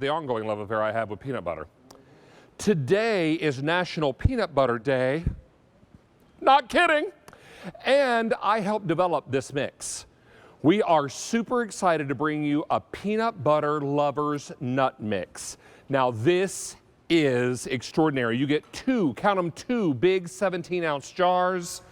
the ongoing love affair I have with peanut butter. Today is National Peanut Butter Day. Not kidding. And I helped develop this mix. We are super excited to bring you a peanut butter lovers nut mix. Now this is extraordinary. You get two, count them, two big 17-ounce jars.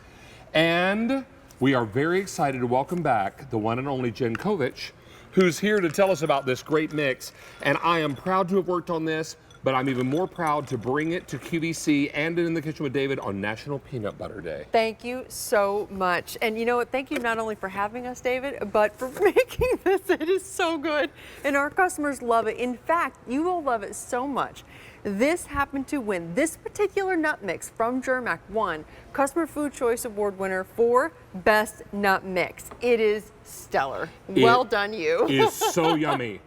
And we are very excited to welcome back the one and only Jen Kovich, who's here to tell us about this great mix. And I am proud to have worked on this, but I'm even more proud to bring it to QVC and In the Kitchen with David on National Peanut Butter Day. Thank you so much. And you know what, thank you not only for having us, David, but for making this. It is so good. And our customers love it. In fact, you will love it so much. This happened to win. This particular nut mix from Germack won Customer Food Choice Award winner for Best Nut Mix. It is stellar. Well done, you. It is so yummy.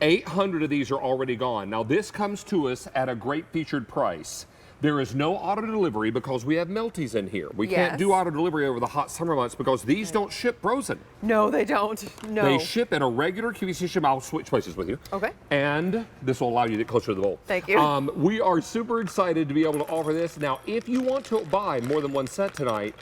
800 of these are already gone. Now this comes to us at a great featured price. There is no auto delivery because we have melties in here. We can't do auto delivery over the hot summer months because these don't ship frozen. No, they don't. No. They ship in a regular QVC ship. I'll switch places with you. Okay. And this will allow you to get closer to the bowl. Thank you. We are super excited to be able to offer this. Now, if you want to buy more than one set tonight,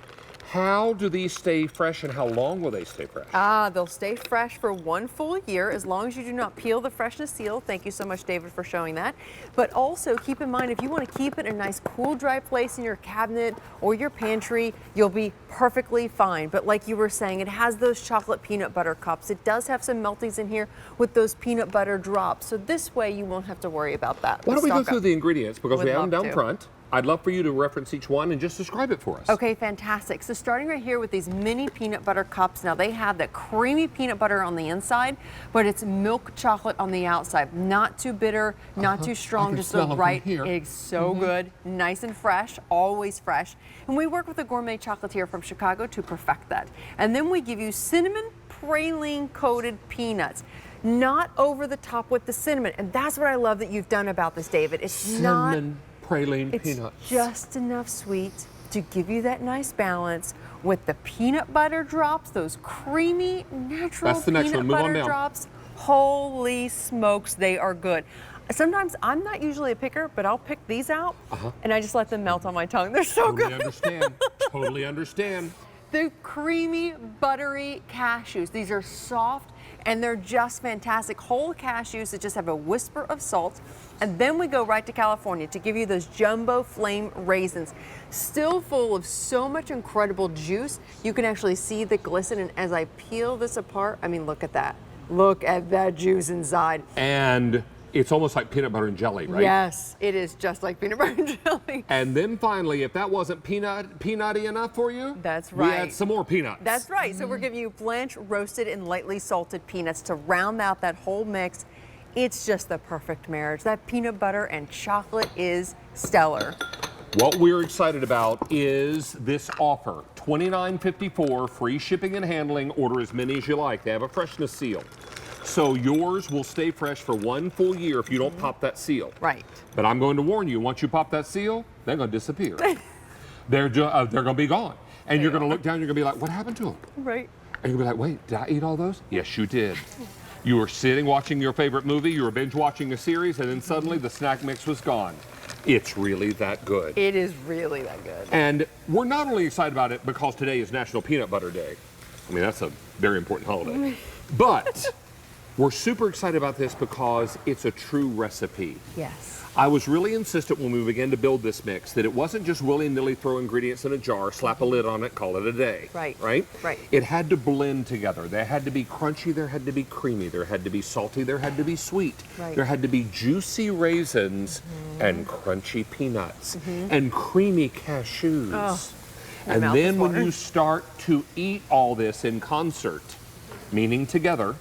how do these stay fresh and how long will they stay fresh? They'll stay fresh for 1 full year as long as you do not peel the freshness seal. Thank you so much, David, for showing that. But also keep in mind, if you want to keep it in a nice cool, dry place in your cabinet or your pantry, you'll be perfectly fine. But like you were saying, it has those chocolate peanut butter cups. It does have some melties in here with those peanut butter drops. So this way you won't have to worry about that. Why don't we go through the ingredients because we have them down front. I'd love for you to reference each one and just describe it for us. Okay, fantastic. So starting right here with these mini peanut butter cups. Now they have that creamy peanut butter on the inside, but it's milk chocolate on the outside. Not too bitter, not too strong, just the right. It's so good, nice and fresh, always fresh. And we work with a gourmet chocolatier from Chicago to perfect that. And then we give you cinnamon praline coated peanuts. Not over the top with the cinnamon. And that's what I love that you've done about this, David. It's cinnamon praline peanuts. It's just enough sweet to give you that nice balance with the peanut butter drops, those creamy, natural peanut butter drops. Holy smokes, they are good. Sometimes I'm not usually a picker, but I'll pick these out and I just let them melt on my tongue. They're so good. Totally understand. Totally understand. The creamy, buttery cashews. These are soft and they're just fantastic. Whole cashews that just have a whisper of salt. And then we go right to California to give you those jumbo flame raisins. Still full of so much incredible juice. You can actually see the glisten. And as I peel this apart, I mean, look at that. Look at that juice inside. And it's almost like peanut butter and jelly, right? Yes, it is just like peanut butter and jelly. And then finally, if that wasn't peanutty enough for you, that's right. We add some more peanuts. That's right. So we're giving you blanched, roasted, and lightly salted peanuts to round out that whole mix. It's just the perfect marriage. That peanut butter and chocolate is stellar. What we're excited about is this offer. $29.54, free shipping and handling. Order as many as you like. They have a freshness seal. So yours will stay fresh for 1 full year if you don't pop that seal. Right. But I'm going to warn you, once you pop that seal, they're going to disappear. They're going to be gone. And you're going to look down, you're going to be like, what happened to them? Right. And you're going to be like, wait, did I eat all those? Yes, you did. You were sitting watching your favorite movie, you were binge watching a series, and then suddenly the snack mix was gone. It's really that good. It is really that good. And we're not only excited about it because today is National Peanut Butter Day. I mean, that's a very important holiday. But we're super excited about this because it's a true recipe. Yes. I was really insistent when we began to build this mix that it wasn't just willy-nilly throw ingredients in a jar, slap a lid on it, call it a day. Right. Right? Right. It had to blend together. There had to be crunchy, there had to be creamy, there had to be salty, there had to be sweet. Right. There had to be juicy raisins and crunchy peanuts and creamy cashews. Oh, and then when you start to eat all this in concert, meaning together,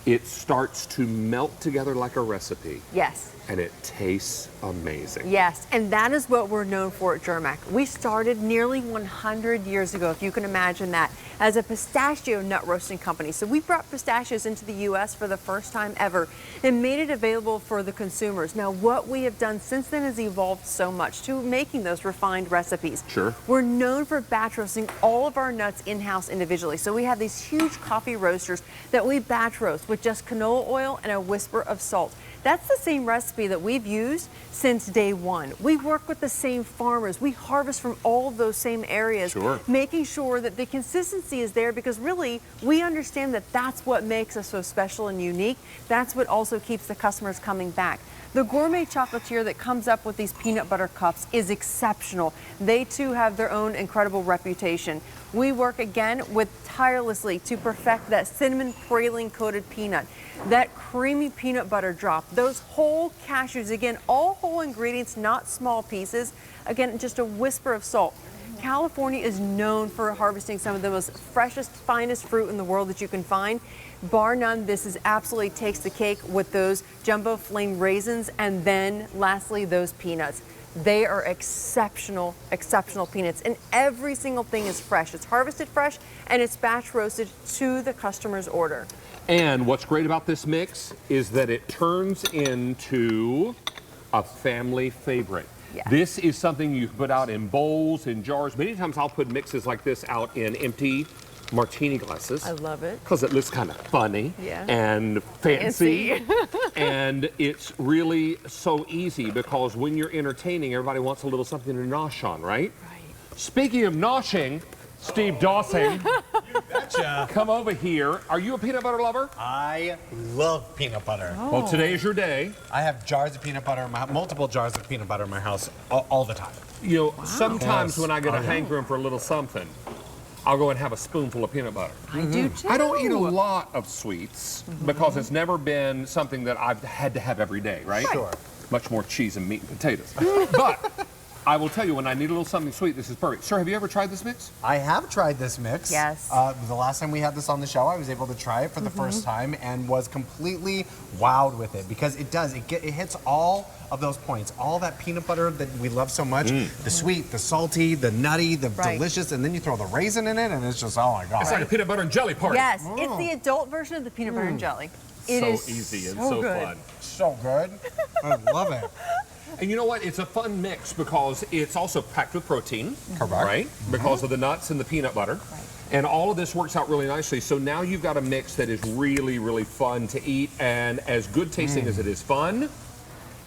it starts to melt together like a recipe. Yes. And it tastes amazing. Yes, and that is what we're known for at Germack. We started nearly 100 years ago, if you can imagine that, as a pistachio nut roasting company. So we brought pistachios into the U.S. for the first time ever and made it available for the consumers. Now, what we have done since then has evolved so much to making those refined recipes. Sure. We're known for batch roasting all of our nuts in-house individually. So we have these huge coffee roasters that we batch roast with with just canola oil and a whisper of salt. That's the same recipe that we've used since day one. We work with the same farmers. We harvest from all of those same areas, Sure. making sure that the consistency is there, because really we understand that that's what makes us so special and unique. That's what also keeps the customers coming back. The gourmet chocolatier that comes up with these peanut butter cups is exceptional. They too have their own incredible reputation. We work again with tirelessly to perfect that cinnamon praline coated peanut, that creamy peanut butter drop, those whole cashews, again, all whole ingredients, not small pieces. Again, just a whisper of salt. California is known for harvesting some of the most freshest, finest fruit in the world that you can find. Bar none, this is absolutely takes the cake with those jumbo flame raisins, and then lastly, those peanuts. They are exceptional, exceptional peanuts, and every single thing is fresh. It's harvested fresh, and it's batch roasted to the customer's order. And what's great about this mix is that it turns into a family favorite. Yes. This is something you can put out in bowls, in jars. Many times I'll put mixes like this out in empty martini glasses. I love it. Because it looks kind of funny Yeah. and fancy. Fancy. And it's really so easy because when you're entertaining, everybody wants a little something to nosh on, right? Right. Speaking of noshing, Steve Dawson, Betcha. come over here. Are you a peanut butter lover? I love peanut butter. Oh. Well, today is your day. I have jars of peanut butter in my multiple jars of peanut butter in my house all the time. You know, sometimes Yes. when I get a Oh, yeah. hankering for a little something, I'll go and have a spoonful of peanut butter. I do too. I don't eat a lot of sweets because it's never been something that I've had to have every day, right? Sure. Much more cheese and meat and potatoes. But I will tell you, when I need a little something sweet, this is perfect. Sir, have you ever tried this mix? I have tried this mix. Yes. The last time we had this on the show, I was able to try it for the first time and was completely wowed with it because it does. It hits all of those points. All that peanut butter that we love so much. The sweet, the salty, the nutty, the Right. delicious, and then you throw the raisin in it and it's just, oh my God. It's like a peanut butter and jelly party. Yes, it's the adult version of the peanut butter and jelly. It So is easy and so so good. fun. So good. I love it. And you know what? It's a fun mix because it's also packed with protein. Correct. Right? Because of the nuts and the peanut butter. Right. And all of this works out really nicely. So now you've got a mix that is really, really fun to eat and as good tasting as it is fun.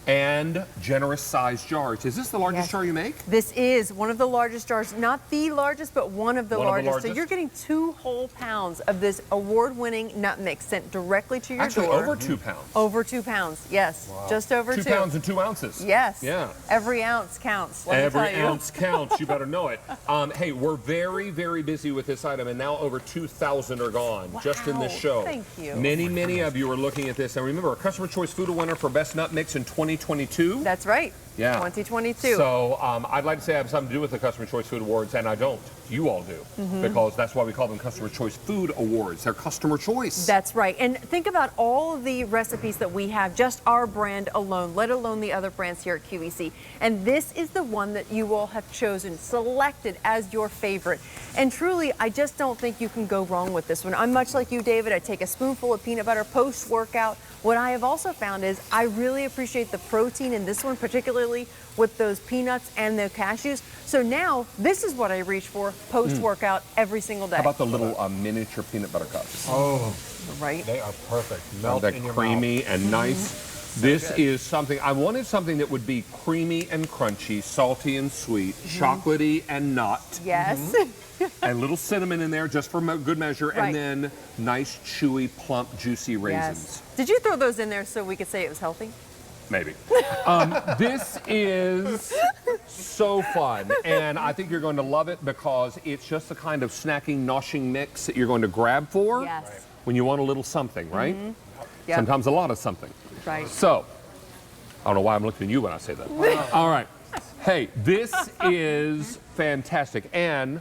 And generous sized jars. Is this the largest Yes. jar you make? This is one of the largest jars, not the largest, but one of the One of the largest. So largest? you're getting 2 whole pounds of this award-winning nut mix sent directly to your Actually, door. over 2 pounds. Over 2 pounds, yes, just over 2 pounds and 2 ounces. Yes. Yeah. Every ounce counts. Let Every me tell you. ounce counts. You better know it. Hey, we're very, very busy with this item, and now over 2,000 are gone just in this Wow. show. Thank you. Many, many of you are looking at this. And remember, a Customer Choice Food winner for Best Nut Mix in 2022. That's right. Yeah. 2022. So I'd like to say I have something to do with the Customer Choice Food Awards, and I don't. You all do. Because that's why we call them Customer Choice Food Awards. They're customer choice. That's right. And think about all of the recipes that we have, just our brand alone, let alone the other brands here at QVC. And this is the one that you all have chosen, selected as your favorite. And truly, I just don't think you can go wrong with this one. I'm much like you, David. I take a spoonful of peanut butter post-workout. What I have also found is I really appreciate the protein in this one, particularly with those peanuts and the cashews. So now, this is what I reach for post-workout every single day. How about the little miniature peanut butter cups? Oh, Right? they are perfect. Melt They're in your creamy mouth. and nice. This is something, I wanted something that would be creamy and crunchy, salty and sweet, chocolatey and nut, Yes. and little cinnamon in there just for good measure, Right. and then nice, chewy, plump, juicy raisins. Yes. Did you throw those in there so we could say it was healthy? Maybe. This is so fun, and I think you're going to love it because it's just the kind of snacking, noshing mix that you're going to grab for Yes. when you want a little something, right? Yep. Sometimes a lot of something. Right. So, I don't know why I'm looking at you when I say that. All right. Hey, this is fantastic, and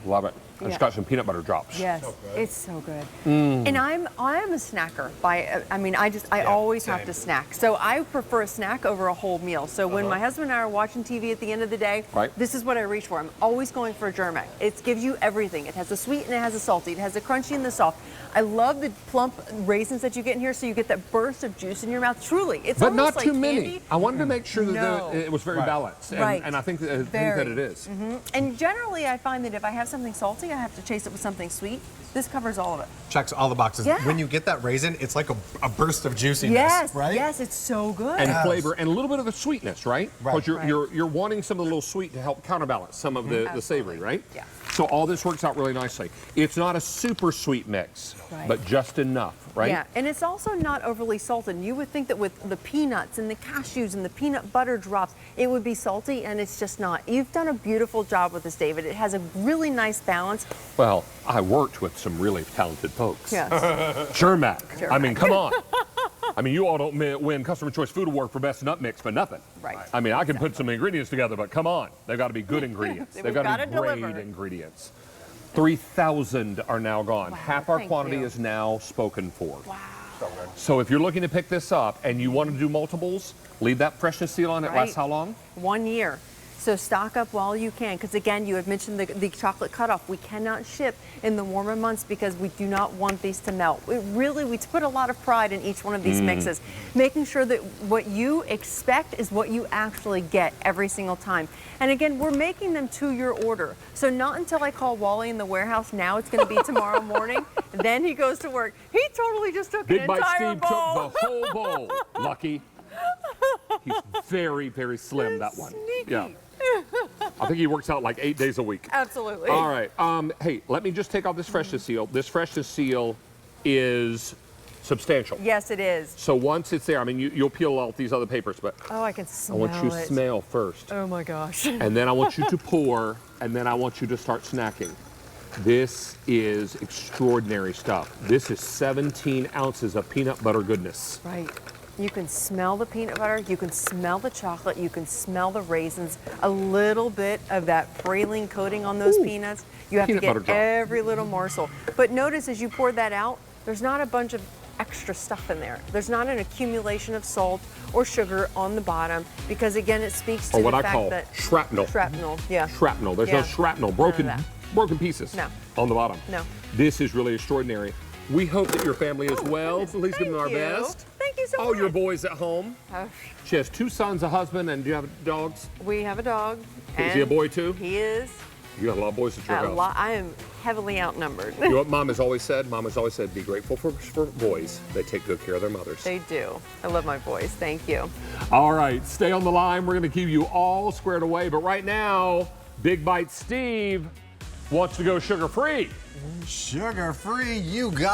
love it. It's Yeah. got some peanut butter drops. Yes, it's so good. And I'm a snacker. I always have same. to snack. So I prefer a snack over a whole meal. So when my husband and I are watching TV at the end of the day, Right. this is what I reach for. I'm always going for a Germack. It gives you everything. It has the sweet and it has the salty. It has the crunchy and the soft. I love the plump raisins that you get in here, so you get that burst of juice in your mouth. Truly, it's But almost not like too many. candy. I wanted to make sure that No. it was very balanced. Right. And I think that it is. And generally, I find that if I have something salty, I have to chase it with something sweet. This covers all of it. Checks all the boxes. Yeah. When you get that raisin, it's like a burst of juiciness, Yes, right? yes, it's so good. And flavor and a little bit of the sweetness, right? Right. Because you're wanting some of the little sweet to help counterbalance some of the savory, right? Yeah. So all this works out really nicely. It's not a super sweet mix, Right. but just enough, right? Yeah, and it's also not overly salted. You would think that with the peanuts and the cashews and the peanut butter drops, it would be salty, and it's just not. You've done a beautiful job with this, David. It has a really nice balance. Well, I worked with some really talented folks. Yes. Germack. I mean, come on. I mean, you all don't win Customer Choice Food Award for Best Nut Mix for nothing. Right. I mean, I can put some ingredients together, but come on. They've got to be good ingredients. They've got to be great deliver. ingredients. 3,000 are now gone. Wow, Half our thank quantity you. is now spoken for. Wow. So if you're looking to pick this up and you want to do multiples, leave that freshness seal on. It Right. lasts how long? 1 year. So stock up while you can, because again, you had mentioned the chocolate cutoff. We cannot ship in the warmer months because we do not want these to melt. We put a lot of pride in each one of these mixes, making sure that what you expect is what you actually get every single time. And again, we're making them to your order. So not until I call Wally in the warehouse, now it's going to be tomorrow morning, then he goes to work. He totally just took Big an Bite entire Steve bowl. took the whole bowl. Lucky. He's very, very slim, that one. Sneaky. Yeah. I think he works out like 8 days a week. Absolutely. All right. Hey, let me just take off this freshness seal. This freshness seal is substantial. Yes, it is. So once it's there, I mean, you'll peel out these other papers, but Oh, I can I smell want you to it. smell first. Oh my gosh. And then I want you to pour, and then I want you to start snacking. This is extraordinary stuff. This is 17 ounces of peanut butter goodness. Right. You can smell the peanut butter, you can smell the chocolate, you can smell the raisins, a little bit of that praline coating on those peanuts. You have Peanut to butter get drop. every little morsel. But notice as you pour that out, there's not a bunch of extra stuff in there. There's not an accumulation of salt or sugar on the bottom because again, it speaks to Or what the I fact call that shrapnel. Shrapnel, yeah. Shrapnel. There's no Yeah. shrapnel. None of that. Broken pieces No. on the bottom. No. This is really extraordinary. We hope that your family is well. Please give them our Thank you. best. Thank you so All much. your boys at home. Oh, She has 2 sons, a husband, and do you have dogs? we have a dog. Is he a and boy too? He is. You have a lot of boys at your A house. lot. I am heavily outnumbered. You know what Mom has always said? Mom has always said, be grateful for boys. They take good care of their mothers. They do. I love my boys. Thank you. All right, stay on the line. We're going to keep you all squared away. But right now, Big Bite Steve wants to go sugar-free. Sugar-free, you got